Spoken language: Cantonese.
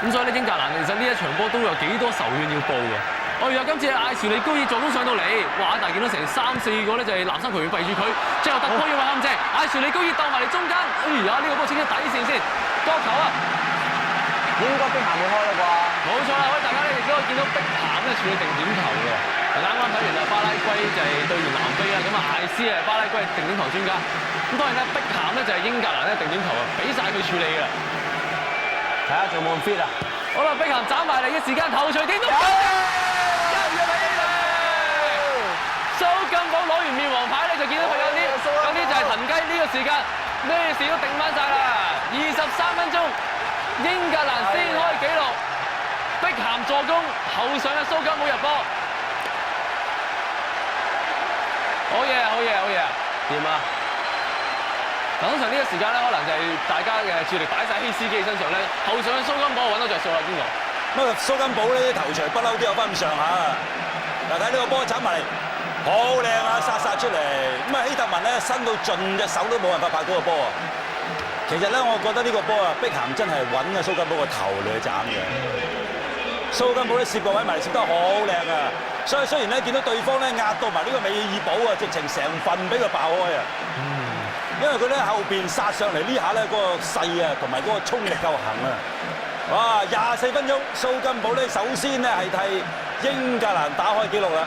咁所以咧，英格蘭其實呢一場波都有幾多仇怨要報嘅。今次艾殊利高爾助攻上到嚟，哇！但係見到成3、4個咧就係藍衫球員圍住佢，最後突破要話陷阱，艾殊利高爾鬥埋嚟中間，呢個波清咗底線先，多球啊！應該碧咸會開啦啩？冇錯啦，大家咧亦都可以見到碧咸咧處理定點球嘅。啱啱睇完啦，巴拉圭就係對完南非啦，咁啊艾斯係巴拉圭定點球專家。咁當然咧，碧咸咧就係英格蘭咧定點球啊，俾晒佢處理嘅。睇下仲有冇咁 fit 啊！好啦，碧咸斬埋嚟嘅時間，頭槌點都蘇金寶攞完面黃牌咧，就見到佢有啲就係騰雞，呢個時間咩事都定翻晒啦。23分鐘，英格蘭先開紀錄，碧咸助攻，後上嘅蘇金寶入波。好嘢，掂啊！嗱，通常呢個時間咧，可能就係大家嘅注意力擺晒希斯基身上咧，後上嘅蘇金寶揾到着數啦，邊個？咁啊，蘇金寶呢啲頭槌不嬲都有翻咁上下。嗱，睇呢個波斬埋嚟，好靚啊！殺出嚟。咁啊，希特文咧伸到盡隻手都冇辦法拍到個波啊！其實咧，我覺得呢個波啊，碧咸真係揾啊蘇金寶個頭嚟去斬嘅。蘇金寶咧攝個位埋嚟攝得好靚啊！所以雖然咧見到對方咧壓到埋呢個美爾堡啊，直情成份俾佢爆開啊！因為佢咧後邊殺上嚟呢下咧嗰個勢啊，同埋嗰個衝力夠行啊！哇！24分鐘，蘇金寶咧首先咧係替英格蘭打開紀錄啦。